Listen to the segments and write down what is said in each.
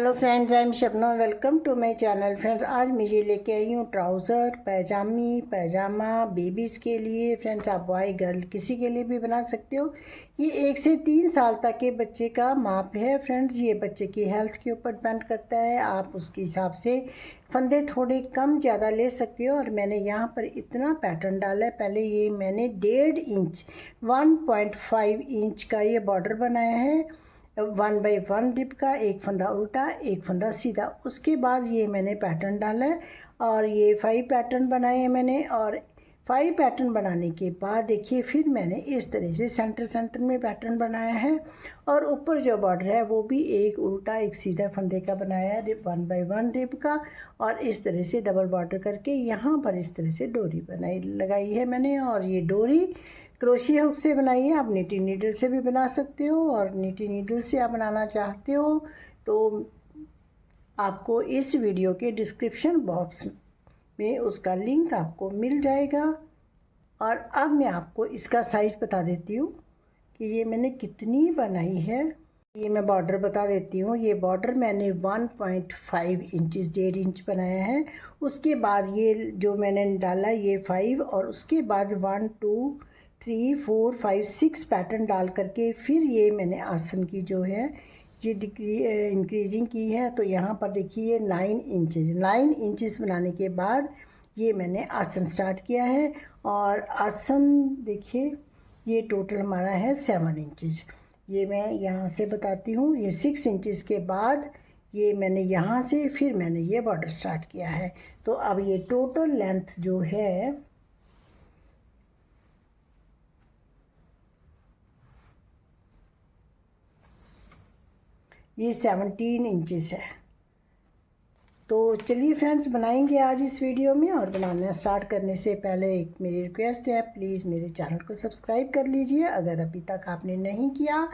Hello friends, I am Shabnam. Welcome to my channel. Friends, आज मैं ये लेके आई हूँ ट्राउज़र, पैजामा बेबीज़ के लिए। फ्रेंड्स, आप बॉय गर्ल किसी के लिए भी बना सकते हो। ये 1 से 3 साल तक के बच्चे का माप है। फ्रेंड्स, ये बच्चे की हेल्थ के ऊपर डिपेंड करता है, आप उसके हिसाब से फंदे थोड़े कम ज़्यादा ले सकते हो। और मैंने यहाँ पर इतना पैटर्न डाला है। पहले ये मैंने 1.5 इंच 1.5 इंच का ये बॉर्डर बनाया है 1/1 रिप का, एक फंदा उल्टा एक फंदा सीधा। उसके बाद ये मैंने पैटर्न डाला है और ये 5 पैटर्न बनाए हैं मैंने। और 5 पैटर्न बनाने के बाद देखिए फिर मैंने इस तरह से सेंटर में पैटर्न बनाया है। और ऊपर जो बॉर्डर है वो भी एक उल्टा एक सीधा फंदे का बनाया है 1/1 रिप का। और इस तरह से डबल बॉर्डर करके यहाँ पर इस तरह से डोरी लगाई है मैंने। और ये डोरी क्रोशिया हुक से बनाई है। आप नीटिंग नीडल से भी बना सकते हो, और नीटिंग नीडल से आप बनाना चाहते हो तो आपको इस वीडियो के डिस्क्रिप्शन बॉक्स में उसका लिंक आपको मिल जाएगा। और अब मैं आपको इसका साइज़ बता देती हूँ कि ये मैंने कितनी बनाई है। ये मैं बॉर्डर बता देती हूँ। ये बॉर्डर मैंने 1.5 इंचज़ 1.5 इंच बनाया है। उसके बाद ये जो मैंने डाला ये 5, और उसके बाद 1 2 3 4 5 6 पैटर्न डाल करके फिर ये मैंने आसन की जो है ये इंक्रीजिंग की है। तो यहाँ पर देखिए 9 इंचज़ बनाने के बाद ये मैंने आसन स्टार्ट किया है। और आसन देखिए ये टोटल हमारा है 7 इंचज़। ये मैं यहाँ से बताती हूँ। ये 6 इंचज़ के बाद ये मैंने यहाँ से फिर मैंने ये बॉर्डर स्टार्ट किया है। तो अब ये टोटल लेंथ जो है ये 17 इंचज़ है। तो चलिए फ्रेंड्स, बनाएंगे आज इस वीडियो में। और बनाना स्टार्ट करने से पहले एक मेरी रिक्वेस्ट है, प्लीज़ मेरे चैनल को सब्सक्राइब कर लीजिए अगर अभी तक आपने नहीं किया,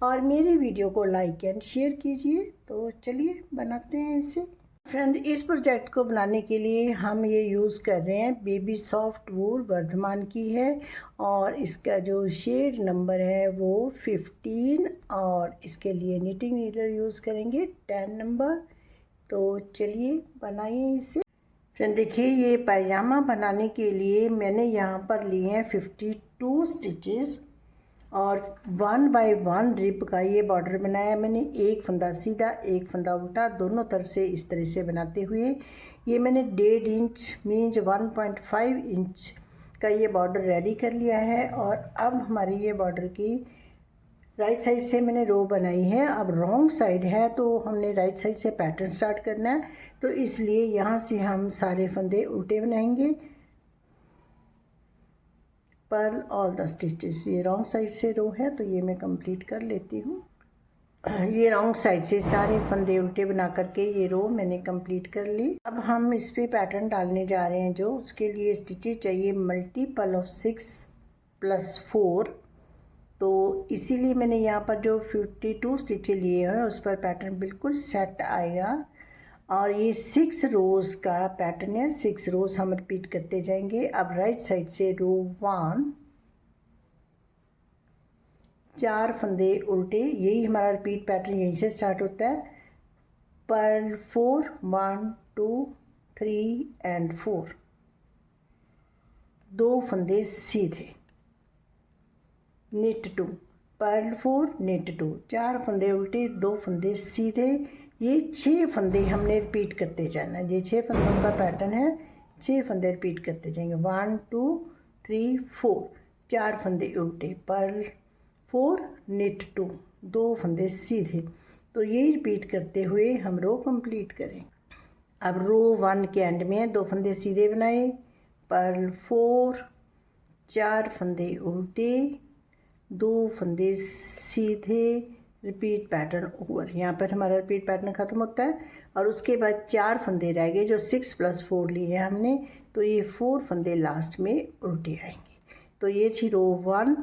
और मेरी वीडियो को लाइक एंड शेयर कीजिए। तो चलिए बनाते हैं इसे। फ्रेंड, इस प्रोजेक्ट को बनाने के लिए हम ये यूज़ कर रहे हैं बेबी सॉफ्ट वूल वर्धमान की है। और इसका जो शेड नंबर है वो 15, और इसके लिए निटिंग नीडल यूज़ करेंगे 10 नंबर। तो चलिए बनाइए इसे। फ्रेंड देखिए, ये पैजामा बनाने के लिए मैंने यहाँ पर लिए हैं 52 स्टिचेस और 1/1 रिप का ये बॉर्डर बनाया मैंने। एक फंदा सीधा एक फंदा उल्टा, दोनों तरफ से इस तरह से बनाते हुए ये मैंने 1.5 इंच मीन्स 1.5 इंच का ये बॉर्डर रेडी कर लिया है। और अब हमारी ये बॉर्डर की राइट साइड से मैंने रो बनाई है। अब रॉन्ग साइड है तो हमने राइट साइड से पैटर्न स्टार्ट करना है, तो इसलिए यहाँ से हम सारे फंदे उल्टे बनाएंगे। Purl all the stitches. ये रॉन्ग साइड से रो है तो ये मैं कंप्लीट कर लेती हूँ। ये रॉन्ग साइड से सारे फंदे उल्टे बना करके ये रो मैंने कंप्लीट कर ली। अब हम इस पे पैटर्न डालने जा रहे हैं। जो उसके लिए स्टिचेस चाहिए मल्टीपल ऑफ 6 + 4। तो इसीलिए मैंने यहाँ पर जो 52 स्टिचेस लिए हैं उस पर पैटर्न बिल्कुल सेट आएगा। और ये 6 रोज़ का पैटर्न है। 6 रोज़ हम रिपीट करते जाएंगे। अब राइट साइड से रो 1, 4 फंदे उल्टे, यही हमारा रिपीट पैटर्न यहीं से स्टार्ट होता है। पर्ल 4 1 2 3 एंड 4, 2 फंदे सीधे, निट 2, पर्ल 4 निट 2, 4 फंदे उल्टे 2 फंदे सीधे। ये 6 फंदे हमने रिपीट करते जाना है। ये 6 फंदों का पैटर्न है। 6 फंदे रिपीट करते जाएंगे। 1 2 3 4, 4 फंदे उल्टे, पर्ल 4 निट 2, 2 फंदे सीधे। तो यही रिपीट करते हुए हम रो कंप्लीट करेंगे। अब रो 1 के एंड में 2 फंदे सीधे बनाए, पर्ल 4, 4 फंदे उल्टे, 2 फंदे सीधे, रिपीट पैटर्न ओवर। यहाँ पर हमारा रिपीट पैटर्न ख़त्म होता है। और उसके बाद 4 फंदे रह गए जो 6 + 4 लिए हैं हमने। तो ये 4 फंदे लास्ट में उल्टे आएंगे। तो ये थी रो 1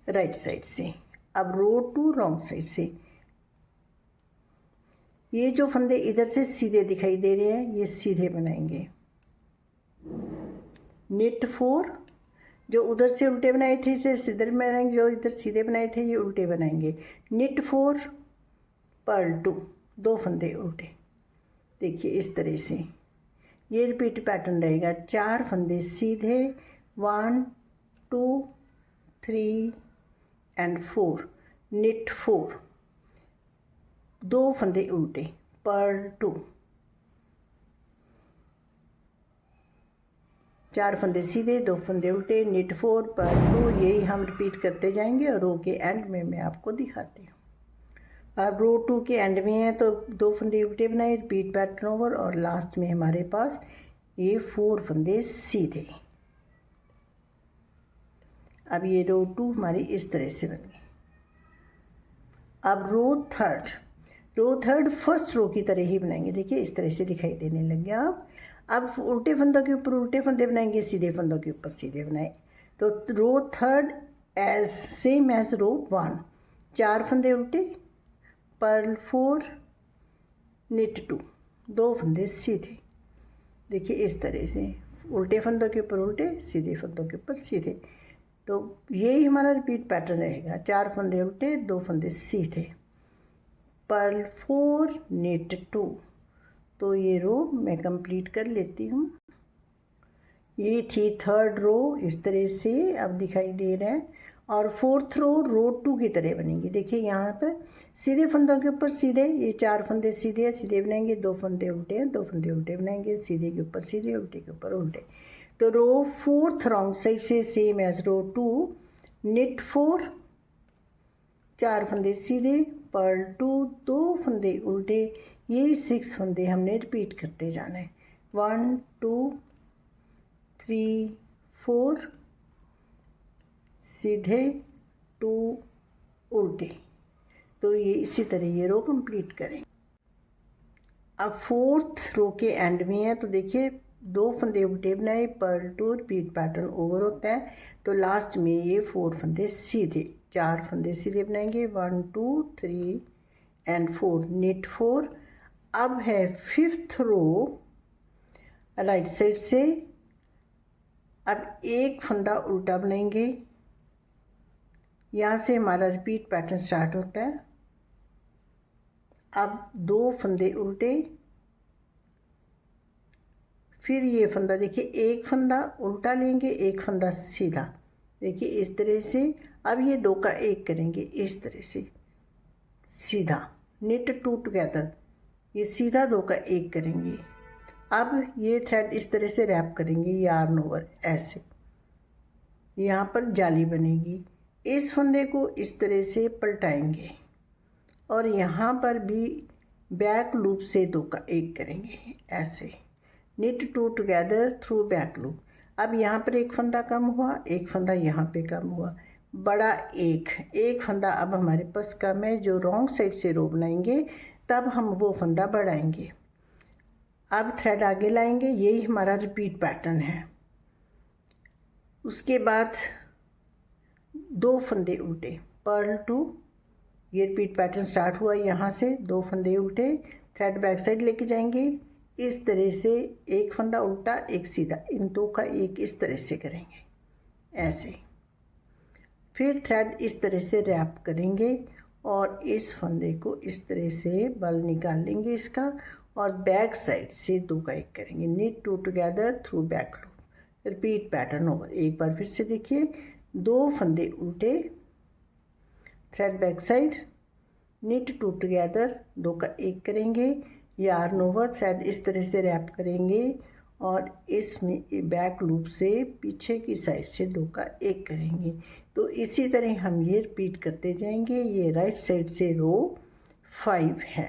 राइट साइड से। अब रो 2 रॉन्ग साइड से। ये जो फंदे इधर से सीधे दिखाई दे रहे हैं ये सीधे बनाएंगे। निट 4, जो उधर से उल्टे बनाए थे इसे सीधे बनाएंगे, जो इधर सीधे बनाए थे ये उल्टे बनाएंगे। निट 4 पर्ल 2, 2 फंदे उल्टे। देखिए इस तरह से ये रिपीट पैटर्न रहेगा। 4 फंदे सीधे, 1 2 3 एंड 4, निट 4, 2 फंदे उल्टे, पर्ल 2, 4 फंदे सीधे, 2 फंदे उल्टे, निट 4, पर्ल 2। यही हम रिपीट करते जाएंगे और रो के एंड में मैं आपको दिखाती हूँ। अब रो 2 के एंड में है तो 2 फंदे उल्टे बनाए, रिपीट पैटर्न ओवर, और लास्ट में हमारे पास ये 4 फंदे सीधे। अब ये रो 2 हमारी इस तरह से बन गई। अब रो थर्ड फर्स्ट रो की तरह ही बनाएंगे। देखिए इस तरह से दिखाई देने लग गया। अब उल्टे फंदों के ऊपर उल्टे फंदे बनाएंगे, सीधे फंदों के ऊपर सीधे बनाए। तो row third as same as row 1, 4 फंदे उल्टे, पर्ल 4, निट 2, 2 फंदे सीधे। देखिए इस तरह से उल्टे फंदों के ऊपर उल्टे, सीधे फंदों के ऊपर सीधे। तो यही हमारा रिपीट पैटर्न रहेगा। 4 फंदे उल्टे, 2 फंदे सीधे, पर्ल 4, निट 2। तो ये रो मैं कंप्लीट कर लेती हूँ। ये थी थर्ड रो, इस तरह से अब दिखाई दे रहा है। और फोर्थ रो 2 की तरह बनेगी। देखिए यहाँ पर सीधे फंदों के ऊपर सीधे, ये 4 फंदे सीधे हैं, सीधे बनाएंगे, 2 फंदे उल्टे हैं, 2 फंदे उल्टे बनाएंगे, सीधे के ऊपर सीधे, उल्टे के ऊपर उल्टे। तो रो फोर्थ रॉन्ग साइड से सेम एज रो 2, निट 4, 4 फंदे सीधे, पर्ल 2, 2 फंदे उल्टे। ये 6 फंदे हमने रिपीट करते जाना है। 1 2 3 4 सीधे, 2 उल्टे। तो ये इसी तरह ये रो कंप्लीट करें। अब फोर्थ रो के एंड में है तो देखिए 2 फंदे उल्टे बनाए, पर्ल 2, रिपीट पैटर्न ओवर होता है। तो लास्ट में ये 4 फंदे सीधे, 4 फंदे सीधे बनाएंगे, 1 2 3 एंड 4, निट 4। अब है फिफ्थ रो राइट साइड से। अब एक फंदा उल्टा बनाएंगे, यहाँ से हमारा रिपीट पैटर्न स्टार्ट होता है। अब 2 फंदे उल्टे, फिर ये फंदा, देखिए एक फंदा उल्टा लेंगे, एक फंदा सीधा। देखिए इस तरह से। अब ये 2 का 1 करेंगे इस तरह से सीधा, निट 2 टुगेदर। ये सीधा 2 का 1 करेंगे। अब ये थ्रेड इस तरह से रैप करेंगे, यार्न ओवर ऐसे, यहाँ पर जाली बनेगी। इस फंदे को इस तरह से पलटाएंगे और यहाँ पर भी बैक लूप से 2 का 1 करेंगे ऐसे, knit 2 together through back loop. अब यहाँ पर एक फंदा कम हुआ, एक फंदा यहाँ पे कम हुआ, बड़ा एक फंदा अब हमारे पास कम है। जो रॉन्ग साइड से रो बनाएंगे तब हम वो फंदा बढ़ाएंगे। अब थ्रेड आगे लाएंगे, यही हमारा रिपीट पैटर्न है। उसके बाद 2 फंदे उल्टे, पर्ल 2, ये रिपीट पैटर्न स्टार्ट हुआ यहाँ से, 2 फंदे उल्टे, थ्रेड बैक साइड लेके जाएंगे इस तरह से, एक फंदा उल्टा एक सीधा, इन 2 का 1 इस तरह से करेंगे ऐसे। फिर थ्रेड इस तरह से रैप करेंगे और इस फंदे को इस तरह से बल निकाल लेंगे इसका, और बैक साइड से 2 का 1 करेंगे, knit 2 together through back loop, repeat pattern over. एक बार फिर से देखिए, 2 फंदे उल्टे, thread back side, knit 2 together, 2 का 1 करेंगे, यार्न ओवर, थ्रेड इस तरह से रैप करेंगे और इसमें बैक लूप से पीछे की साइड से 2 का 1 करेंगे। तो इसी तरह हम ये रिपीट करते जाएंगे। ये राइट साइड से रो 5 है।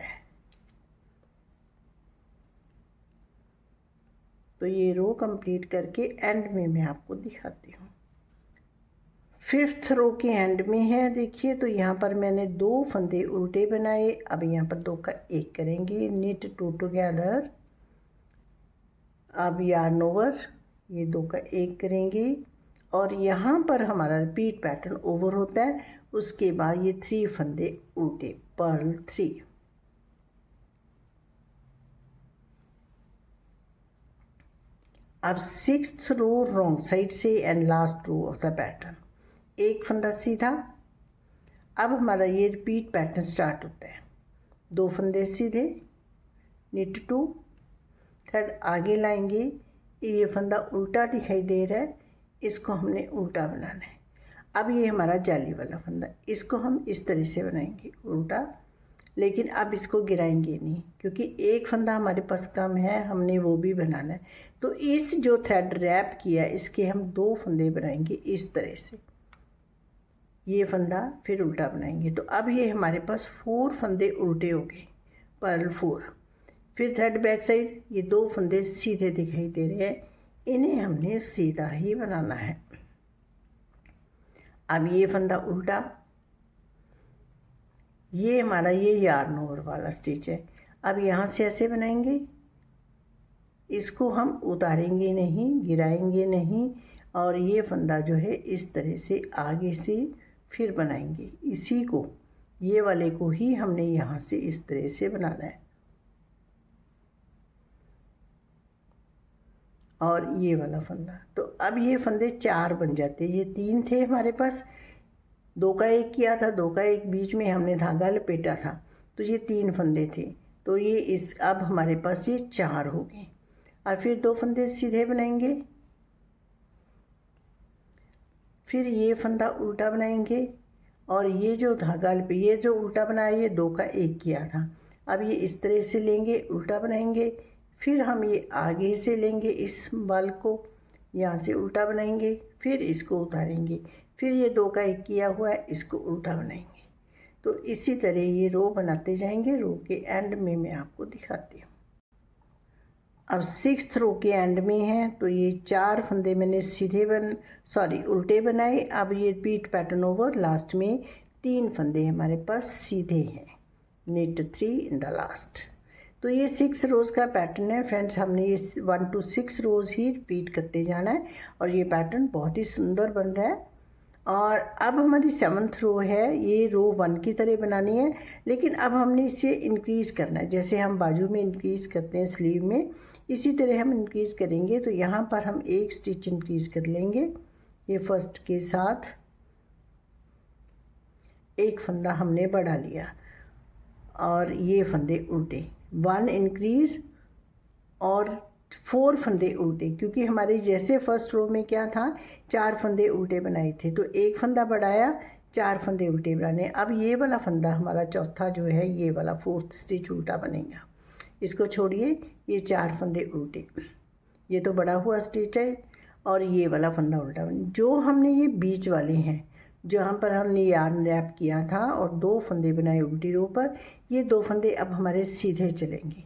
तो ये रो कंप्लीट करके एंड में मैं आपको दिखाती हूँ। फिफ्थ रो के एंड में है देखिए, तो यहाँ पर मैंने 2 फंदे उल्टे बनाए। अब यहाँ पर 2 का 1 करेंगे, निट 2 टुगेदर, अब यार्न ओवर, ये 2 का 1 करेंगे और यहाँ पर हमारा रिपीट पैटर्न ओवर होता है। उसके बाद ये 3 फंदे उल्टे, पर्ल 3। अब सिक्स्थ रो रॉन्ग साइड से and last row of the pattern, एक फंदा सीधा। अब हमारा ये रिपीट पैटर्न स्टार्ट होता है। 2 फंदे सीधे, निट 2, थ्रेड आगे लाएंगे, ये फंदा उल्टा दिखाई दे रहा है, इसको हमने उल्टा बनाना है। अब ये हमारा जाली वाला फंदा, इसको हम इस तरह से बनाएंगे उल्टा, लेकिन अब इसको गिराएंगे नहीं क्योंकि एक फंदा हमारे पास कम है, हमने वो भी बनाना है। तो इस जो थ्रेड रैप किया इसके हम 2 फंदे बनाएंगे इस तरह से, ये फंदा फिर उल्टा बनाएंगे। तो अब ये हमारे पास 4 फंदे उल्टे हो गए, पर्ल 4। फिर थ्रेड बैक साइड, ये 2 फंदे सीधे दिखाई दे रहे हैं, इन्हें हमने सीधा ही बनाना है। अब ये फंदा उल्टा, ये हमारा ये यार्न ओवर वाला स्टिच है। अब यहाँ से ऐसे बनाएंगे, इसको हम उतारेंगे नहीं, गिराएंगे नहीं, और ये फंदा जो है इस तरह से आगे से फिर बनाएंगे। इसी को, ये वाले को ही हमने यहाँ से इस तरह से बनाना है। और ये वाला फंदा, तो अब ये फंदे 4 बन जाते हैं। ये 3 थे हमारे पास, 2 का 1 किया था, 2 का 1 बीच में हमने धागा लपेटा था, तो ये 3 फंदे थे। तो ये इस अब हमारे पास ये 4 हो गए। अब फिर 2 फंदे सीधे बनाएंगे, फिर ये फंदा उल्टा बनाएंगे, और ये जो धागा ये जो उल्टा बनाया ये 2 का 1 किया था, अब ये इस तरह से लेंगे, उल्टा बनाएंगे, फिर हम ये आगे से लेंगे, इस बल को यहाँ से उल्टा बनाएंगे, फिर इसको उतारेंगे, फिर ये 2 का 1 किया हुआ है, इसको उल्टा बनाएंगे। तो इसी तरह ये रो बनाते जाएंगे। रो के एंड में मैं आपको दिखाती हूँ। अब 6th रो के एंड में है, तो ये 4 फंदे मैंने सीधे उल्टे बनाए। अब ये रिपीट पैटर्न ओवर, लास्ट में 3 फंदे हमारे पास सीधे हैं, निट 3 इन द लास्ट। तो ये 6 रोज़ का पैटर्न है फ्रेंड्स। हमने ये 1 to 6 रोज़ ही रिपीट करते जाना है, और ये पैटर्न बहुत ही सुंदर बन रहा है। और अब हमारी 7th रो है, ये रो 1 की तरह बनानी है, लेकिन अब हमने इसे इंक्रीज़ करना है। जैसे हम बाजू में इंक्रीज़ करते हैं स्लीव में, इसी तरह हम इंक्रीज़ करेंगे। तो यहाँ पर हम 1 स्टिच इंक्रीज़ कर लेंगे, ये फर्स्ट के साथ 1 फंदा हमने बढ़ा लिया, और ये फंदे उल्टे, 1 इंक्रीज़ और 4 फंदे उल्टे, क्योंकि हमारे जैसे फर्स्ट रो में क्या था, 4 फंदे उल्टे बनाए थे, तो 1 फंदा बढ़ाया, 4 फंदे उल्टे बनाने। अब ये वाला फंदा हमारा चौथा जो है, ये वाला 4th स्टिच उल्टा बनेगा। इसको छोड़िए, ये 4 फंदे उल्टे, ये तो बड़ा हुआ स्टिच है, और ये वाला फंदा उल्टा बने। जो हमने ये बीच वाले हैं, जहाँ पर हमने यार्न रैप किया था और 2 फंदे बनाए उल्टी रो पर, ये 2 फंदे अब हमारे सीधे चलेंगे।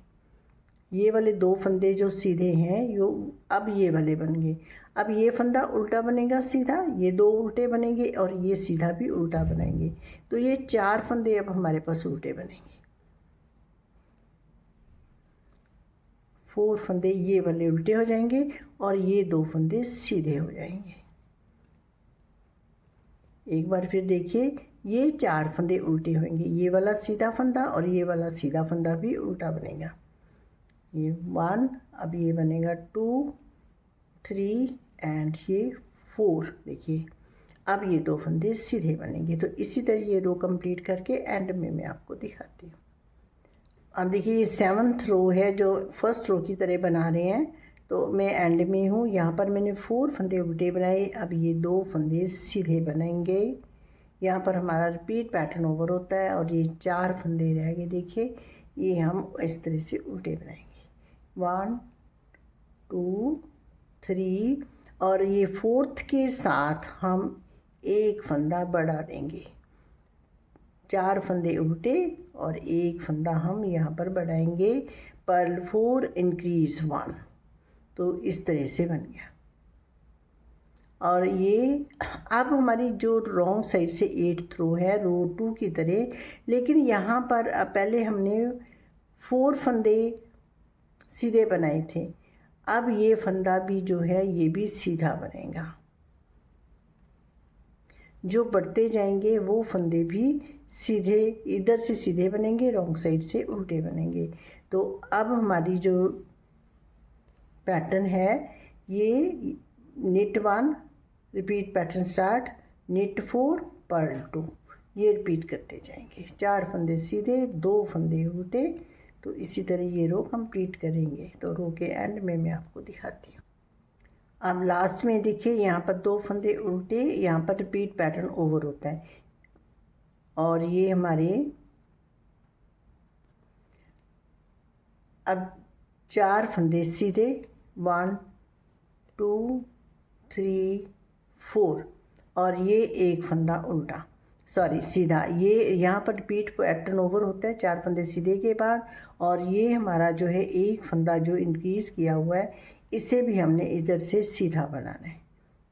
ये वाले 2 फंदे जो सीधे हैं यो अब ये वाले बन गए। अब ये फंदा उल्टा बनेगा सीधा, ये 2 उल्टे बनेंगे, और ये सीधा भी उल्टा बनाएंगे। तो ये 4 फंदे अब हमारे पास उल्टे बनेंगे। 4 फंदे ये वाले उल्टे हो जाएंगे, और ये 2 फंदे सीधे हो जाएंगे। एक बार फिर देखिए, ये 4 फंदे उल्टे होंगे, ये वाला सीधा फंदा और ये वाला सीधा फंदा भी उल्टा बनेगा। ये 1, अब ये बनेगा 2, 3 एंड ये 4। देखिए, अब ये 2 फंदे सीधे बनेंगे। तो इसी तरह ये रो कंप्लीट करके एंड में मैं आपको दिखाती हूँ। अब देखिए, ये 7th रो है जो फर्स्ट रो की तरह बना रहे हैं, तो मैं एंड में हूँ। यहाँ पर मैंने 4 फंदे उल्टे बनाए, अब ये 2 फंदे सीधे बनेंगे। यहाँ पर हमारा रिपीट पैटर्न ओवर होता है, और ये 4 फंदे रह गए। देखिए, ये हम इस तरह से उल्टे बनाएंगे, 1, 2, 3, और ये 4th के साथ हम 1 फंदा बढ़ा देंगे। 4 फंदे उल्टे और 1 फंदा हम यहाँ पर बढ़ाएंगे, पर्ल 4 इंक्रीज 1। तो इस तरह से बन गया। और ये अब हमारी जो रॉन्ग साइड से 8th रो है, रो 2 की तरह, लेकिन यहाँ पर पहले हमने 4 फंदे सीधे बनाए थे। अब ये फंदा भी जो है ये भी सीधा बनेगा। जो बढ़ते जाएंगे वो फंदे भी सीधे, इधर से सीधे बनेंगे, रॉन्ग साइड से उल्टे बनेंगे। तो अब हमारी जो पैटर्न है, ये knit 1 repeat pattern start, knit 4 purl 2, ये रिपीट करते जाएंगे। 4 फंदे सीधे, 2 फंदे उल्टे। तो इसी तरह ये रो कंप्लीट करेंगे। तो रो के एंड में मैं आपको दिखाती हूँ। अब लास्ट में देखिए यहाँ पर 2 फंदे उल्टे, यहाँ पर रिपीट पैटर्न ओवर होता है और ये हमारे अब 4 फंदे सीधे, 1 2 3 4 और ये एक फंदा उल्टा, सॉरी सीधा। ये यहाँ पर रिपीट पैटर्न ओवर होता है 4 फंदे सीधे के बाद। और ये हमारा जो है एक फंदा जो इंक्रीज़ किया हुआ है, इसे भी हमने इधर से सीधा बनाना है।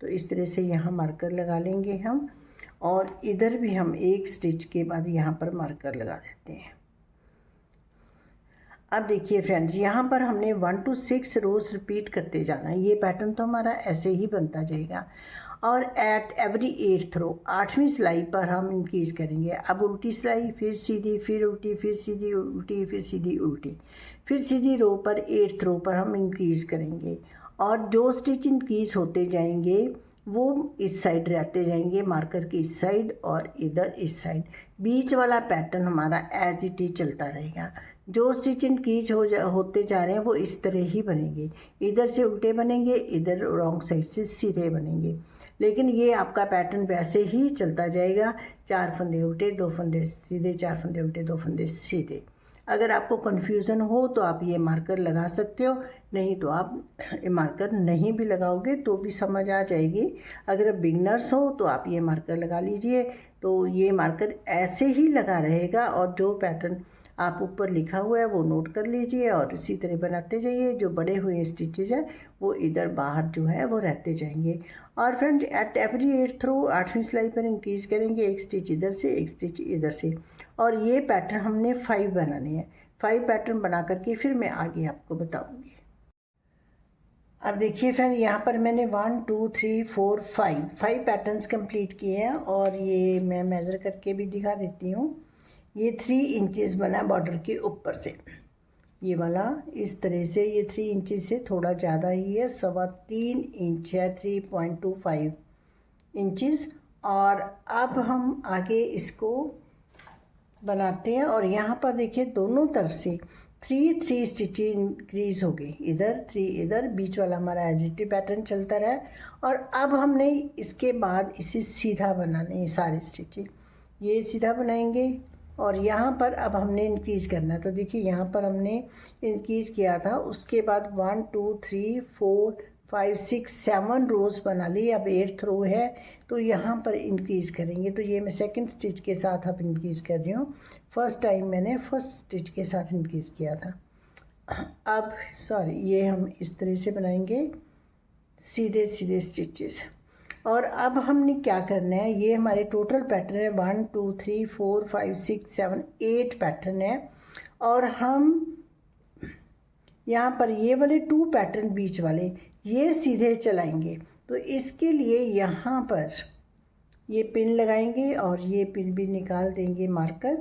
तो इस तरह से यहाँ मार्कर लगा लेंगे हम, और इधर भी हम एक स्टिच के बाद यहाँ पर मार्कर लगा देते हैं। अब देखिए फ्रेंड्स, यहाँ पर हमने 1 to 6 रोज़ रिपीट करते जाना है। ये पैटर्न तो हमारा ऐसे ही बनता जाएगा। और एट एवरी 8th रो, 8वीं सिलाई पर हम इंक्रीज करेंगे। अब उल्टी सिलाई, फिर सीधी, फिर उल्टी, फिर सीधी उल्टी, फिर सीधी उल्टी, फिर सीधी रो पर 8th रो पर हम इंक्रीज करेंगे। और जो स्टिच इंक्रीज होते जाएंगे वो इस साइड रहते जाएंगे, मार्कर की इस साइड और इधर इस साइड। बीच वाला पैटर्न हमारा एज इट इज चलता रहेगा। जो स्टिच इंक्रीज होते जा रहे हैं वो इस तरह ही बनेंगे। इधर से उल्टे बनेंगे, इधर रॉन्ग साइड से सीधे बनेंगे। लेकिन ये आपका पैटर्न वैसे ही चलता जाएगा। 4 फंदे उल्टे, 2 फंदे सीधे, 4 फंदे उल्टे, 2 फंदे सीधे। अगर आपको कन्फ्यूज़न हो तो आप ये मार्कर लगा सकते हो, नहीं तो आप मार्कर नहीं भी लगाओगे तो भी समझ आ जाएगी। अगर आप बिगनर्स हो तो आप ये मार्कर लगा लीजिए। तो ये मार्कर ऐसे ही लगा रहेगा और जो पैटर्न आप ऊपर लिखा हुआ है वो नोट कर लीजिए और इसी तरह बनाते जाइए। जो बड़े हुए स्टिचेज हैं वो इधर बाहर जो है वो रहते जाएंगे। और फ्रेंड्स, एट एवरी 8th रो 8वीं सिलाई पर इंक्रीज करेंगे, एक स्टिच इधर से, एक स्टिच इधर से। और ये पैटर्न हमने 5 बनाने हैं। 5 पैटर्न बना करके फिर मैं आगे आपको बताऊंगी। अब देखिए फ्रेंड, यहाँ पर मैंने 1 2 3 4 5 पैटर्न्स कंप्लीट किए हैं और ये मैं मेज़र करके भी दिखा देती हूँ। ये 3 इंचेस बना बॉर्डर के ऊपर से, ये वाला इस तरह से। ये 3 इंचेस से थोड़ा ज़्यादा ही है, 3.25 इंच है, 3.25 इंचेस। और अब हम आगे इसको बनाते हैं। और यहाँ पर देखिए दोनों तरफ से 3 स्टिचें इंक्रीज हो गई, इधर 3 इधर, बीच वाला हमारा एजिटिव पैटर्न चलता रहा। और अब हमने इसके बाद इसे सीधा बनाने हैं सारे स्टिचें, ये सीधा बनाएंगे। और यहाँ पर अब हमने इंक्रीज़ करना है। तो देखिए यहाँ पर हमने इंक्रीज़ किया था, उसके बाद 1 2 3 4 5 6 7 रोज़ बना ली। अब 8th रो है तो यहाँ पर इंक्रीज़ करेंगे। तो ये मैं सेकंड स्टिच के साथ अब इंक्रीज़ कर रही हूँ। फर्स्ट टाइम मैंने फर्स्ट स्टिच के साथ इंक्रीज़ किया था। अब सॉरी, ये हम इस तरह से बनाएंगे सीधे सीधे स्टिचेस। और अब हमने क्या करना है, ये हमारे टोटल पैटर्न है 1 2 3 4 5 6 7 8 पैटर्न है। और हम यहाँ पर ये वाले 2 पैटर्न बीच वाले ये सीधे चलाएंगे। तो इसके लिए यहाँ पर ये पिन लगाएंगे और ये पिन भी निकाल देंगे मार्कर,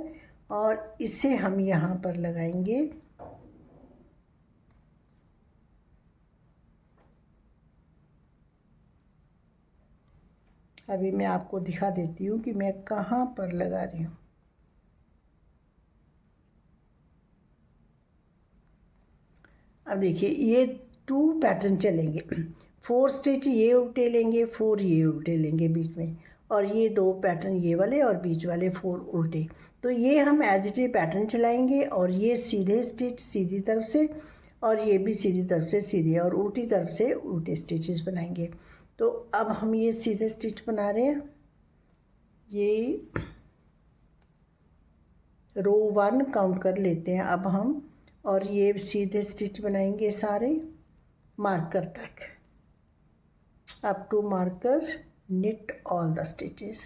और इसे हम यहाँ पर लगाएंगे। अभी मैं आपको दिखा देती हूँ कि मैं कहाँ पर लगा रही हूँ। अब देखिए ये 2 पैटर्न चलेंगे, 4 स्टिच ये उल्टे लेंगे, 4 ये उल्टे लेंगे बीच में, और ये 2 पैटर्न ये वाले और बीच वाले 4 उल्टे। तो ये हम एज इट इज पैटर्न चलाएंगे और ये सीधे स्टिच सीधी तरफ से, और ये भी सीधी तरफ से सीधे, और उल्टी तरफ से उल्टे स्टिचेस बनाएंगे। तो अब हम ये सीधे स्टिच बना रहे हैं। ये रो 1 काउंट कर लेते हैं अब हम, और ये सीधे स्टिच बनाएंगे सारे मार्कर तक, up to marker, knit all the stitches।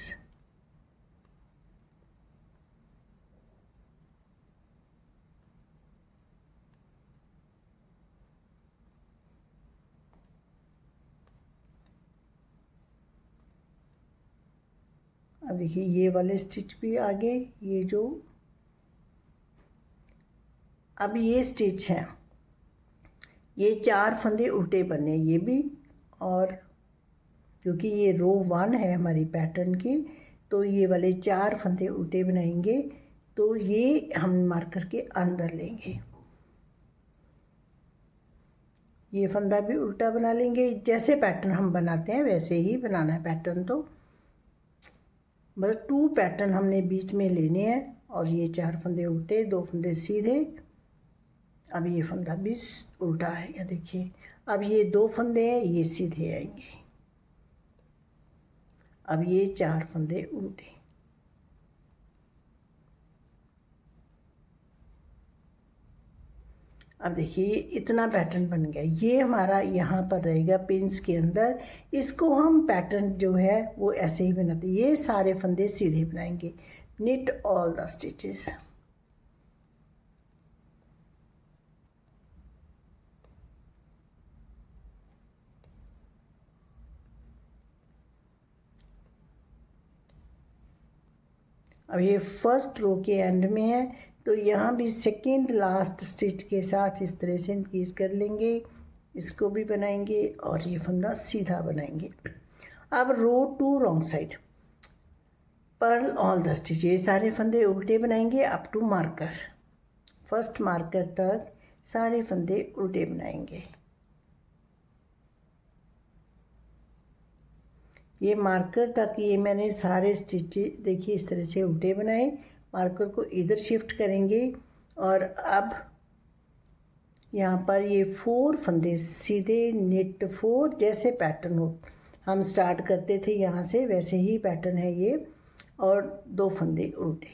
अब देखिए ये वाले स्टिच भी आगे, ये जो अब ये स्टिच है, ये 4 फंदे उल्टे बने ये भी, और क्योंकि ये रो 1 है हमारी पैटर्न की, तो ये वाले 4 फंदे उल्टे बनाएंगे। तो ये हम मार्कर के अंदर लेंगे, ये फंदा भी उल्टा बना लेंगे। जैसे पैटर्न हम बनाते हैं वैसे ही बनाना है पैटर्न, तो मतलब 2 पैटर्न हमने बीच में लेने हैं। और ये 4 फंदे उल्टे, 2 फंदे सीधे। अब ये फंदा भी उल्टा आएगा, देखिए। अब ये 2 फंदे हैं, ये सीधे आएंगे। अब ये 4 फंदे उल्टे। अब देखिए ये इतना पैटर्न बन गया, ये हमारा यहाँ पर रहेगा पिंस के अंदर। इसको हम पैटर्न जो है वो ऐसे ही बनाते, ये सारे फंदे सीधे बनाएंगे। Knit all the stitches. अब ये फर्स्ट रो के एंड में है, तो यहाँ भी सेकेंड लास्ट स्टिच के साथ इस तरह से इंक्रीज कर लेंगे। इसको भी बनाएंगे और ये फंदा सीधा बनाएंगे। अब row two wrong side, purl all the stitch, ये सारे फंदे उल्टे बनाएंगे up to marker. First marker तक सारे फंदे उल्टे बनाएंगे। ये मार्कर तक ये मैंने सारे स्टिच देखिए इस तरह से उल्टे बनाए। मार्कर को इधर शिफ्ट करेंगे और अब यहाँ पर ये 4 फंदे सीधे निट 4, जैसे पैटर्न हो हम स्टार्ट करते थे यहाँ से वैसे ही पैटर्न है ये। और 2 फंदे उल्टे,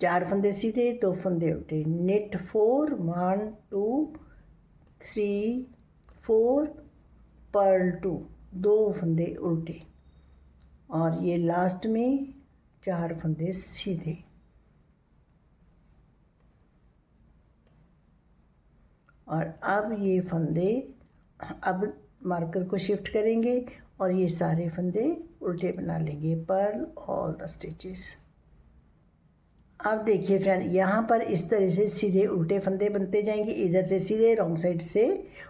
4 फंदे सीधे, 2 फंदे उल्टे। निट 4, 1 2 3 4, पर्ल 2, 2 फंदे उल्टे। और ये लास्ट में 4 फंदे सीधे। और अब ये फंदे, अब मार्कर को शिफ्ट करेंगे और ये सारे फंदे उल्टे बना लेंगे। Purl all the stitches. अब देखिए फ्रेंड, यहाँ पर इस तरह से सीधे उल्टे फंदे बनते जाएंगे, इधर से सीधे, रॉन्ग साइड से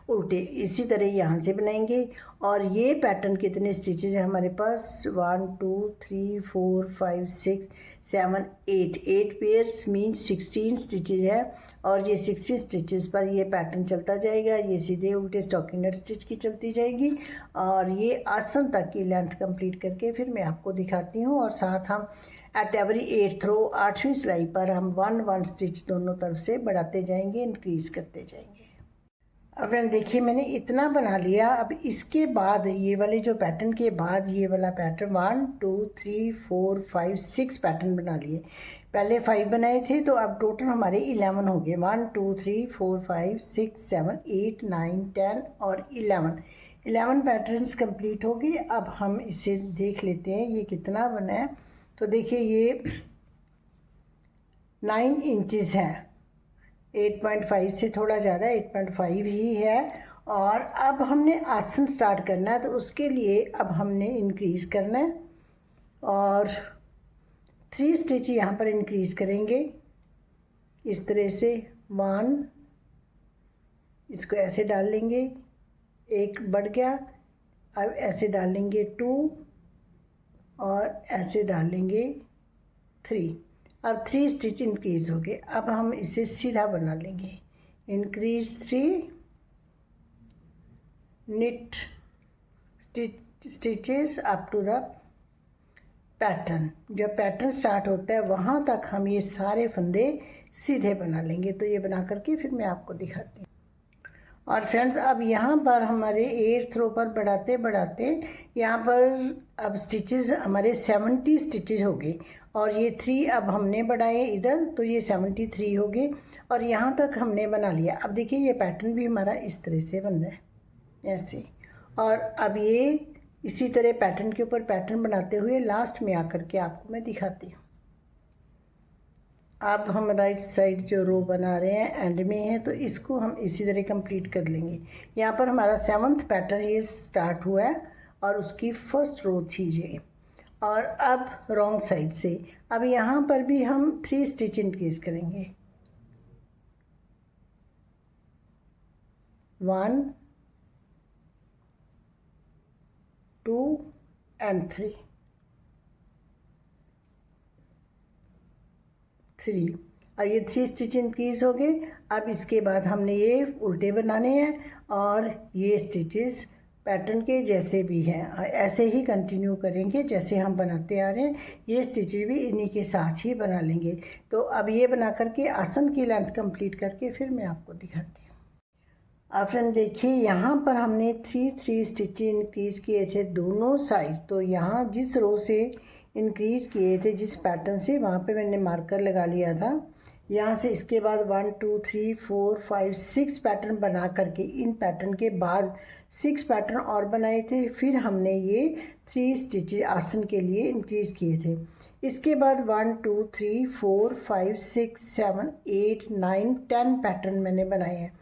उल्टे। इसी तरह यहाँ से बनाएंगे। और ये पैटर्न कितने स्टिचेस है हमारे पास? 1 2 3 4 5 6 7 8 पेयर्स मीन 16 स्टिचेज है। और ये 16 स्टिचेस पर ये पैटर्न चलता जाएगा। ये सीधे उल्टे स्टॉकिंग नट स्टिच की चलती जाएगी। और ये आसन तक की लेंथ कंप्लीट करके फिर मैं आपको दिखाती हूँ। और साथ हम एट एवरी 8th रो, 8वीं सिलाई पर हम 1 स्टिच दोनों तरफ से बढ़ाते जाएंगे, इंक्रीज करते जाएंगे। अब फ्रेंड देखिए मैंने इतना बना लिया। अब इसके बाद ये वाले जो पैटर्न के बाद ये वाला पैटर्न 1 2 3 4 5 6 पैटर्न बना लिए। पहले 5 बनाए थे, तो अब टोटल हमारे 11 हो गए। 1 2 3 4 5 6 7 8 9 10 और 11 पैटर्न्स कंप्लीट हो गए। अब हम इसे देख लेते हैं ये कितना बना है। तो देखिए ये 9 इंचज़ है, 8.5 से थोड़ा ज़्यादा, 8.5 ही है। और अब हमने आसन स्टार्ट करना है, तो उसके लिए अब हमने इंक्रीज़ करना है। और 3 स्टिच यहाँ पर इंक्रीज़ करेंगे इस तरह से। 1, इसको ऐसे डाल लेंगे, 1 बढ़ गया। अब ऐसे डालेंगे 2 और ऐसे डालेंगे 3। अब 3 स्टिच इंक्रीज हो गए। अब हम इसे सीधा बना लेंगे। Increase 3 knit stitches up to the pattern. जब पैटर्न स्टार्ट होता है वहाँ तक हम ये सारे फंदे सीधे बना लेंगे। तो ये बना करके फिर मैं आपको दिखाती हूँ। और फ्रेंड्स अब यहाँ पर हमारे 8th रो पर बढ़ाते बढ़ाते यहाँ पर अब स्टिचेस हमारे 70 स्टिचेस हो गए। और ये 3 अब हमने बढ़ाए इधर, तो ये 73 हो गए। और यहाँ तक हमने बना लिया। अब देखिए ये पैटर्न भी हमारा इस तरह से बन रहा है ऐसे। और अब ये इसी तरह पैटर्न के ऊपर पैटर्न बनाते हुए लास्ट में आकर के आपको मैं दिखाती हूँ। अब हम राइट साइड जो रो बना रहे हैं एंड में है, तो इसको हम इसी तरह कंप्लीट कर लेंगे। यहाँ पर हमारा 7th पैटर्न ये स्टार्ट हुआ है और उसकी फर्स्ट रो थी ये। और अब रॉन्ग साइड से अब यहाँ पर भी हम 3 स्टिच इंक्रीज करेंगे। 1 2 and 3। 3। और ये 3 स्टिच इंक्रीज़ हो गए। अब इसके बाद हमने ये उल्टे बनाने हैं और ये स्टिचेस पैटर्न के जैसे भी हैं ऐसे ही कंटिन्यू करेंगे जैसे हम बनाते आ रहे हैं। ये स्टिचेस भी इन्हीं के साथ ही बना लेंगे। तो अब ये बना करके आसन की लेंथ कंप्लीट करके फिर मैं आपको दिखाती हूँ। अब फ्रेंड देखिए, यहाँ पर हमने 3 स्टिच इंक्रीज़ किए थे दोनों साइड। तो यहाँ जिस रो से इंक्रीज़ किए थे जिस पैटर्न से, वहाँ पे मैंने मार्कर लगा लिया था। यहाँ से इसके बाद 1 2 3 4 5 6 पैटर्न बना करके इन पैटर्न के बाद 6 पैटर्न और बनाए थे। फिर हमने ये 3 स्टिच आसन के लिए इंक्रीज़ किए थे। इसके बाद 1 2 3 4 5 6 7 8 9 10 पैटर्न मैंने बनाए हैं।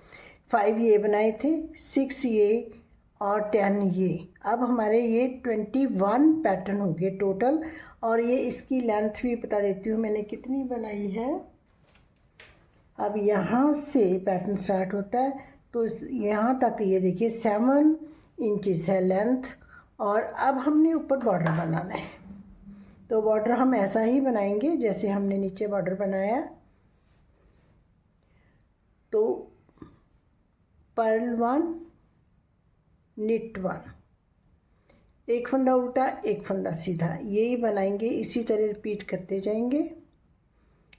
5 ये बनाए थे, 6 ये और 10 ये। अब हमारे ये 21 पैटर्न हो गए टोटल। और ये इसकी लेंथ भी बता देती हूँ मैंने कितनी बनाई है। अब यहाँ से पैटर्न स्टार्ट होता है तो यहाँ तक ये देखिए 7 इंचेस है लेंथ। और अब हमने ऊपर बॉर्डर बनाना है। तो बॉर्डर हम ऐसा ही बनाएंगे जैसे हमने नीचे बॉर्डर बनाया। तो पर्ल 1 निट 1, एक फंदा उल्टा एक फंदा सीधा, यही बनाएंगे। इसी तरह रिपीट करते जाएंगे,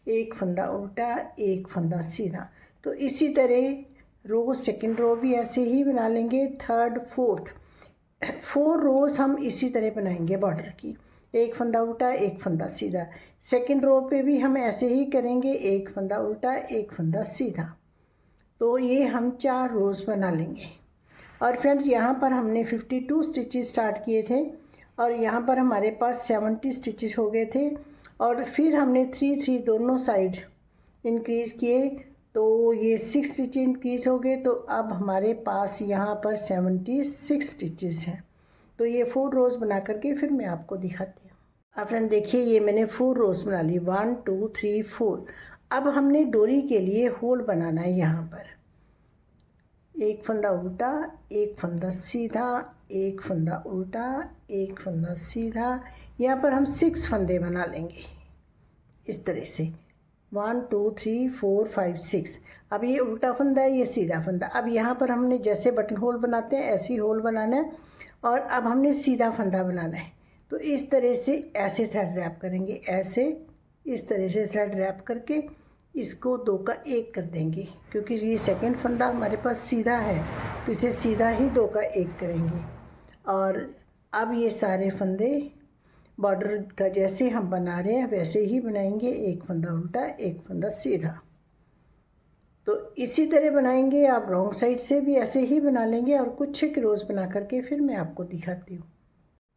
एक फंदा उल्टा एक फंदा सीधा। तो इसी तरह रो सेकंड रो भी ऐसे ही बना लेंगे। थर्ड फोर्थ 4 रोज़ हम इसी तरह बनाएंगे बॉर्डर की, एक फंदा उल्टा एक फंदा सीधा। सेकंड रो पे भी हम ऐसे ही करेंगे, एक फंदा उल्टा एक फंदा सीधा। तो ये हम 4 रोज़ बना लेंगे। और फ्रेंड्स यहाँ पर हमने 52 स्टिचेस स्टार्ट किए थे और यहाँ पर हमारे पास 70 स्टिचेस हो गए थे। और फिर हमने 3 दोनों साइड इंक्रीज़ किए तो ये 6 स्टिच इंक्रीज़ हो गए। तो अब हमारे पास यहाँ पर 76 स्टिचेस हैं। तो ये 4 रोज़ बना करके फिर मैं आपको दिखाती हूँ। अब फ्रेंड देखिए, ये मैंने 4 रोज़ बना ली, 1 2 3 4। अब हमने डोरी के लिए होल बनाना है। यहाँ पर एक फंदा उल्टा एक फंदा सीधा, एक फंदा उल्टा एक फंदा सीधा। यहाँ पर हम 6 फंदे बना लेंगे इस तरह से, 1 2 3 4 5 6। अब ये उल्टा फंदा है, ये सीधा फंदा। अब यहाँ पर हमने जैसे बटन होल बनाते हैं ऐसे ही होल बनाना है। और अब हमने सीधा फंदा बनाना है। तो इस तरह से ऐसे थ्रेड रैप करेंगे, ऐसे इस तरह से थ्रेड रैप करके इसको 2 का 1 कर देंगे। क्योंकि ये सेकंड फंदा हमारे पास सीधा है तो इसे सीधा ही 2 का 1 करेंगे। और अब ये सारे फंदे बॉर्डर का जैसे हम बना रहे हैं वैसे ही बनाएंगे, एक फंदा उल्टा एक फंदा सीधा। तो इसी तरह बनाएंगे। आप रॉन्ग साइड से भी ऐसे ही बना लेंगे और कुछ एक रोज़ बना करके फिर मैं आपको दिखाती हूँ।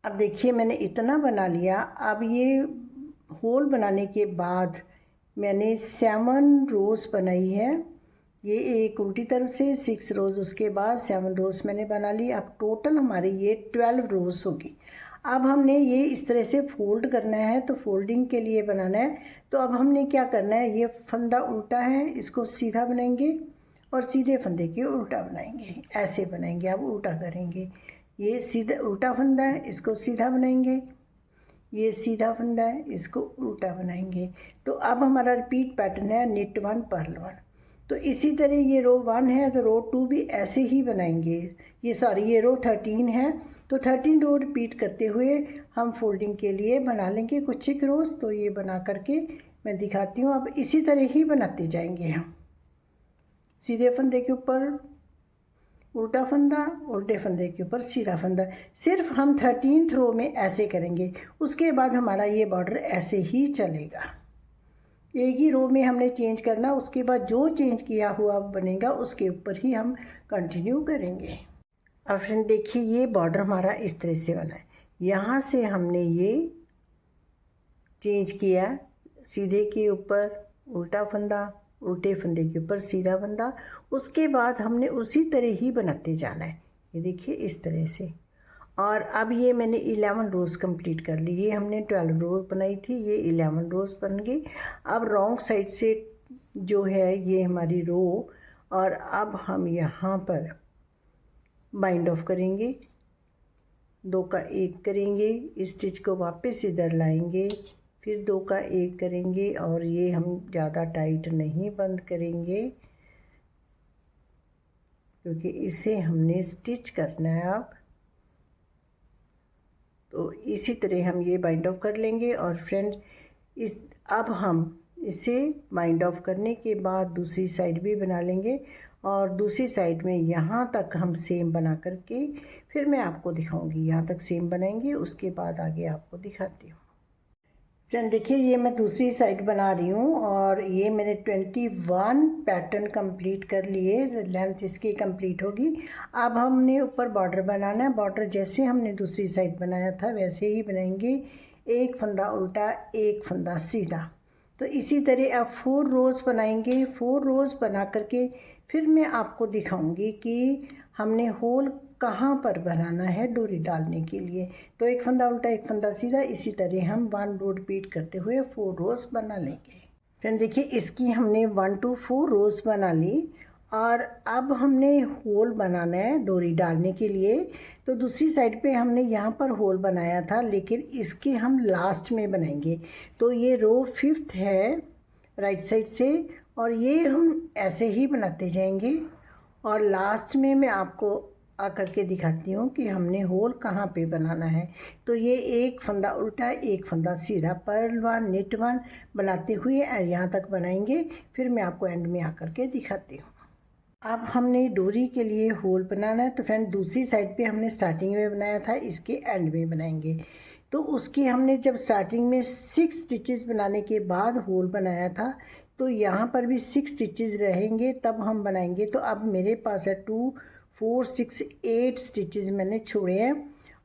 अब देखिए, मैंने इतना बना लिया। अब ये होल बनाने के बाद मैंने 7 रोज़ बनाई है। ये एक उल्टी तरफ से 6 रोज़, उसके बाद 7 रोज़ मैंने बना ली। अब टोटल हमारी ये 12 रोज़ होगी। अब हमने ये इस तरह से फोल्ड करना है, तो फोल्डिंग के लिए बनाना है। तो अब हमने क्या करना है, ये फंदा उल्टा है इसको सीधा बनाएंगे और सीधे फंदे के उल्टा बनाएंगे, ऐसे बनाएंगे। अब उल्टा करेंगे, ये सीधा उल्टा फंदा है इसको सीधा बनाएंगे, ये सीधा फंदा है इसको उल्टा बनाएंगे। तो अब हमारा रिपीट पैटर्न है निट 1 पर्ल 1। तो इसी तरह ये रो 1 है तो रो 2 भी ऐसे ही बनाएंगे। ये रो 13 है तो 13 रो रिपीट करते हुए हम फोल्डिंग के लिए बना लेंगे कुछ एक रोज़। तो ये बना करके मैं दिखाती हूँ। अब इसी तरह ही बनाते जाएंगे हम, सीधे फंदे के ऊपर उल्टा फंदा, उल्टे फंदे के ऊपर सीधा फंदा। सिर्फ हम 13th रो में ऐसे करेंगे, उसके बाद हमारा ये बॉर्डर ऐसे ही चलेगा। एक ही रो में हमने चेंज करना, उसके बाद जो चेंज किया हुआ बनेगा उसके ऊपर ही हम कंटिन्यू करेंगे। अब फ्रेंड देखिए, ये बॉर्डर हमारा इस तरह से बना है। यहाँ से हमने ये चेंज किया, सीधे के ऊपर उल्टा फंदा, उल्टे फंदे के ऊपर सीधा फंदा। उसके बाद हमने उसी तरह ही बनाते जाना है, ये देखिए इस तरह से। और अब ये मैंने 11 रोज़ कंप्लीट कर ली। ये हमने 12 रोज़ बनाई थी, ये 11 रोज़ बन गई। अब रॉन्ग साइड से जो है ये हमारी रो, और अब हम यहाँ पर बाइंड ऑफ करेंगे, 2 का 1 करेंगे, इस स्टिच को वापस इधर लाएंगे, फिर 2 का 1 करेंगे और ये हम ज़्यादा टाइट नहीं बंद करेंगे क्योंकि इसे हमने स्टिच करना है अब। तो इसी तरह हम ये बाइंड ऑफ कर लेंगे। और फ्रेंड अब हम इसे बाइंड ऑफ करने के बाद दूसरी साइड भी बना लेंगे और दूसरी साइड में यहाँ तक हम सेम बना करके फिर मैं आपको दिखाऊंगी। यहाँ तक सेम बनाएंगे, उसके बाद आगे आपको दिखाती हूँ। फ्रेंड देखिए, ये मैं दूसरी साइड बना रही हूँ और ये मैंने 21 पैटर्न कंप्लीट कर लिए। लेंथ इसकी कंप्लीट होगी। अब हमने ऊपर बॉर्डर बनाना है। बॉर्डर जैसे हमने दूसरी साइड बनाया था वैसे ही बनाएंगे। एक फंदा उल्टा, एक फंदा सीधा। तो इसी तरह अब 4 रोज़ बनाएंगे। 4 रोज़ बना करके फिर मैं आपको दिखाऊंगी कि हमने होल कहाँ पर बनाना है डोरी डालने के लिए। तो एक फंदा उल्टा, एक फंदा सीधा, इसी तरह हम 1 रो रिपीट करते हुए 4 रोज़ बना लेंगे। फ्रेंड देखिए, इसकी हमने 1 to 4 रोज़ बना ली और अब हमने होल बनाना है डोरी डालने के लिए। तो दूसरी साइड पे हमने यहाँ पर होल बनाया था, लेकिन इसके हम लास्ट में बनाएंगे। तो ये रो 5th है राइट साइड से और ये हम ऐसे ही बनाते जाएंगे और लास्ट में मैं आपको आकर के दिखाती हूँ कि हमने होल कहाँ पे बनाना है। तो ये एक फंदा उल्टा, एक फंदा सीधा, पर्ल 1 निट 1 बनाते हुए यहाँ तक बनाएंगे। फिर मैं आपको एंड में आकर के दिखाती हूँ। अब हमने डोरी के लिए होल बनाना है। तो फ्रेंड दूसरी साइड पे हमने स्टार्टिंग में बनाया था, इसके एंड में बनाएंगे। तो उसकी हमने जब स्टार्टिंग में 6 स्टिचेस बनाने के बाद होल बनाया था, तो यहाँ पर भी 6 स्टिचेस रहेंगे तब हम बनाएंगे। तो अब मेरे पास है 2 4 6 8 स्टिचेस मैंने छोड़े हैं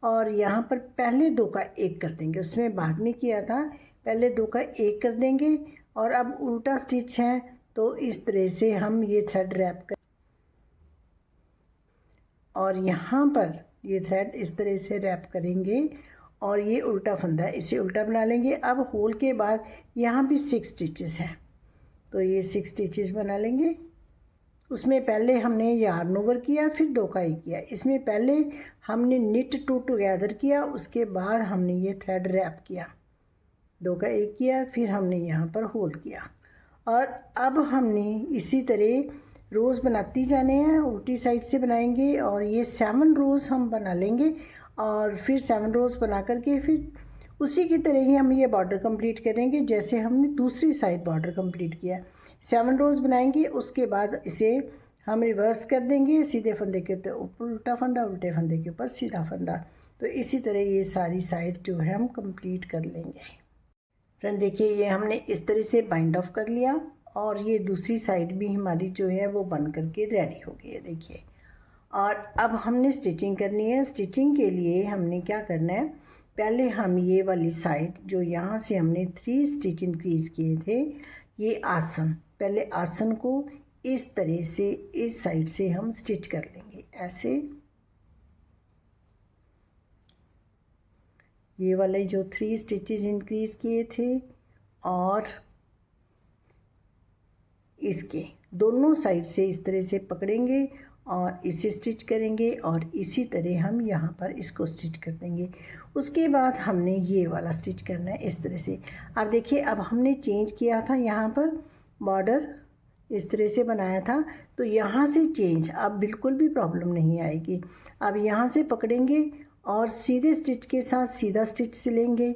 और यहाँ पर पहले 2 का 1 कर देंगे। उसमें बाद में किया था, पहले 2 का 1 कर देंगे और अब उल्टा स्टिच है तो इस तरह से हम ये थ्रेड रैप कर और यहाँ पर ये थ्रेड इस तरह से रैप करेंगे और ये उल्टा फंदा है, इसे उल्टा बना लेंगे। अब होल के बाद यहाँ भी 6 स्टिचेस हैं, तो ये 6 स्टिचेस बना लेंगे। उसमें पहले हमने यार्न ओवर किया, फिर 2 का 1 किया। इसमें पहले हमने निट 2 टुगेदर किया, उसके बाद हमने ये थ्रेड रैप किया, 2 का 1 किया, फिर हमने यहाँ पर होल किया। और अब हमने इसी तरह रोज़ बनाती जाने हैं, उल्टी साइड से बनाएंगे और ये 7 रोज़ हम बना लेंगे और फिर 7 रोज़ बना करके फिर उसी की तरह ही हम ये बॉर्डर कंप्लीट करेंगे जैसे हमने दूसरी साइड बॉर्डर कंप्लीट किया। 7 रोज़ बनाएंगे, उसके बाद इसे हम रिवर्स कर देंगे, सीधे फंदे के ऊपर उल्टा फंदा, उल्टे फंदे के ऊपर सीधा फंदा। तो इसी तरह ये सारी साइड जो है हम कंप्लीट कर लेंगे। फ्रेंड देखिए, ये हमने इस तरह से बाइंड ऑफ कर लिया और ये दूसरी साइड भी हमारी जो है वो बन करके रेडी हो गई है, देखिए। और अब हमने स्टिचिंग करनी है। स्टिचिंग के लिए हमने क्या करना है, पहले हम ये वाली साइड जो यहाँ से हमने 3 स्टिच इंक्रीज़ किए थे, ये आसन, पहले आसन को इस तरह से इस साइड से हम स्टिच कर लेंगे ऐसे। ये वाले जो 3 स्टिचेस इंक्रीज़ किए थे और इसके दोनों साइड से इस तरह से पकड़ेंगे और इसे स्टिच करेंगे और इसी तरह हम यहाँ पर इसको स्टिच कर देंगे। उसके बाद हमने ये वाला स्टिच करना है इस तरह से। अब देखिए, अब हमने चेंज किया था, यहाँ पर बॉर्डर इस तरह से बनाया था, तो यहाँ से चेंज अब बिल्कुल भी प्रॉब्लम नहीं आएगी। अब यहाँ से पकड़ेंगे और सीधे स्टिच के साथ सीधा स्टिच सिलेंगे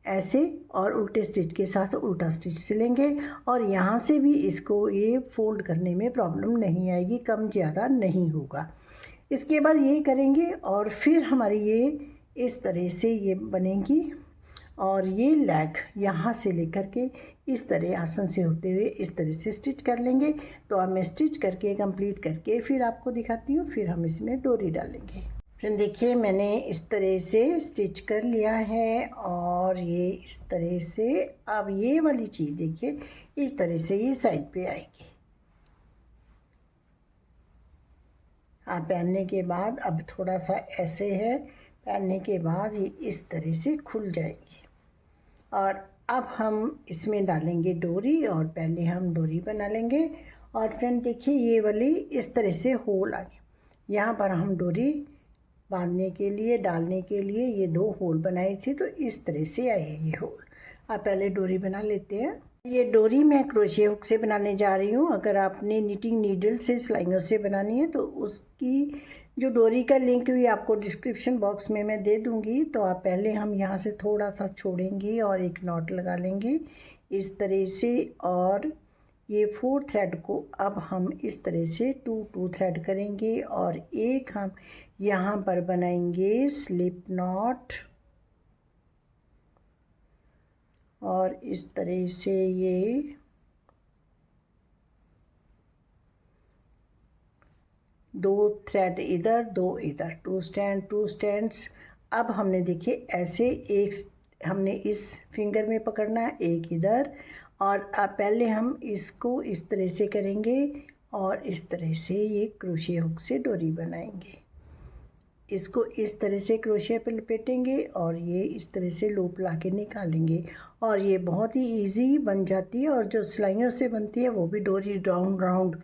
ऐसे और उल्टे स्टिच के साथ उल्टा स्टिच सिलेंगे और यहाँ से भी इसको ये फोल्ड करने में प्रॉब्लम नहीं आएगी, कम ज़्यादा नहीं होगा। इसके बाद ये करेंगे और फिर हमारी ये इस तरह से ये बनेगी और ये लेग यहाँ से लेकर के इस तरह आसन से होते हुए इस तरह से स्टिच कर लेंगे। तो अब मैं स्टिच करके कंप्लीट करके फिर आपको दिखाती हूँ, फिर हम इसमें डोरी डालेंगे। फ्रेंड देखिए, मैंने इस तरह से स्टिच कर लिया है और ये इस तरह से अब ये वाली चीज़ देखिए इस तरह से ये साइड पे आएगी। आप पहनने के बाद अब थोड़ा सा ऐसे है, पहनने के बाद ये इस तरह से खुल जाएगी। और अब हम इसमें डालेंगे डोरी और पहले हम डोरी बना लेंगे। और फ्रेंड देखिए, ये वाली इस तरह से होल आ गई। यहाँ पर हम डोरी बांधने के लिए डालने के लिए ये 2 होल बनाए थे, तो इस तरह से आए ये होल। आप पहले डोरी बना लेते हैं। ये डोरी मैं क्रोशिया हुक से बनाने जा रही हूँ। अगर आपने निटिंग नीडल से सिलाइयों से बनानी है तो उसकी जो डोरी का लिंक भी आपको डिस्क्रिप्शन बॉक्स में मैं दे दूँगी। तो आप पहले हम यहाँ से थोड़ा सा छोड़ेंगे और एक नॉट लगा लेंगे इस तरह से। और ये 4 थ्रेड को अब हम इस तरह से 2 थ्रेड करेंगे और एक हम यहाँ पर बनाएंगे स्लिप नॉट और इस तरह से ये 2 थ्रेड इधर 2 इधर, 2 स्टैंड्स। अब हमने देखिए ऐसे एक हमने इस फिंगर में पकड़ना है, एक इधर। और अब पहले हम इसको इस तरह से करेंगे और इस तरह से ये क्रोशिया हुक से डोरी बनाएंगे। इसको इस तरह से क्रोशिया पे लपेटेंगे और ये इस तरह से लूप ला के निकालेंगे और ये बहुत ही इजी बन जाती है। और जो सिलाइयों से बनती है वो भी डोरी राउंड राउंड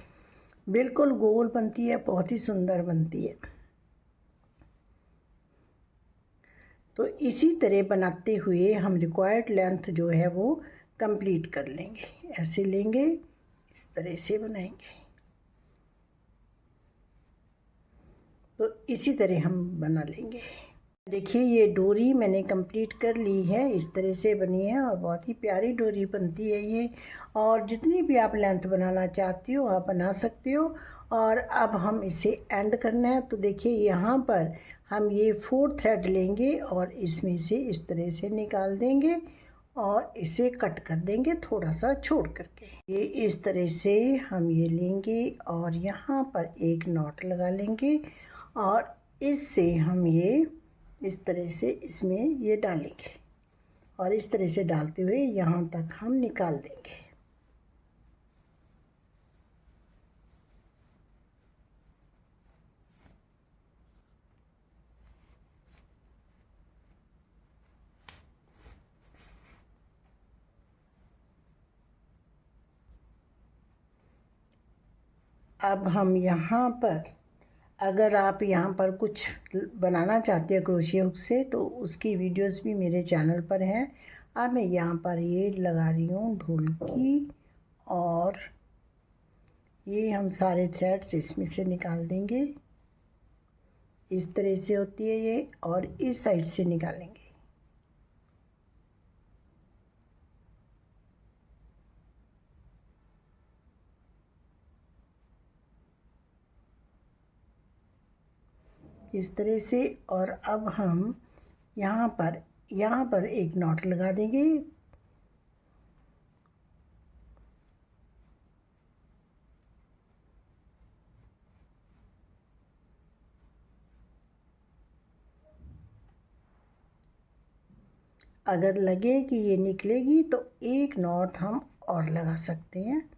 बिल्कुल गोल बनती है, बहुत ही सुंदर बनती है। तो इसी तरह बनाते हुए हम रिक्वायर्ड लेंथ जो है वो कंप्लीट कर लेंगे। ऐसे लेंगे, इस तरह से बनाएंगे। तो इसी तरह हम बना लेंगे। देखिए ये डोरी मैंने कंप्लीट कर ली है, इस तरह से बनी है और बहुत ही प्यारी डोरी बनती है ये। और जितनी भी आप लेंथ बनाना चाहती हो आप बना सकते हो। और अब हम इसे एंड करना है। तो देखिए यहाँ पर हम ये 4 थ्रेड लेंगे और इसमें से इस तरह से निकाल देंगे और इसे कट कर देंगे थोड़ा सा छोड़ करके। ये इस तरह से हम ये लेंगे और यहाँ पर एक नॉट लगा लेंगे और इससे हम ये इस तरह से इसमें ये डालेंगे और इस तरह से डालते हुए यहाँ तक हम निकाल देंगे। अब हम यहाँ पर अगर आप यहाँ पर कुछ बनाना चाहते हैं क्रोशिया हुक से तो उसकी वीडियोस भी मेरे चैनल पर हैं। अब मैं यहाँ पर ये लगा रही हूँ ढोलकी और ये हम सारे थ्रेड्स इसमें से निकाल देंगे। इस तरह से होती है ये और इस साइड से निकालेंगे। इस तरह से। और अब हम यहाँ पर एक नॉट लगा देंगे। अगर लगे कि ये निकलेगी तो एक नॉट हम और लगा सकते हैं।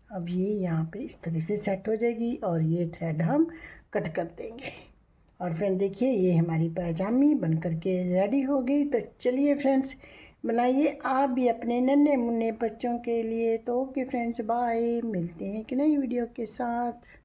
अब ये यहाँ पे इस तरह से सेट हो जाएगी और ये थ्रेड हम कट कर देंगे। और फ्रेंड देखिए ये हमारी पैजामी बन करके रेडी हो गई। तो चलिए फ्रेंड्स बनाइए आप भी अपने नन्हे मुन्ने बच्चों के लिए। तो ओके फ्रेंड्स, बाय, मिलते हैं एक नई वीडियो के साथ।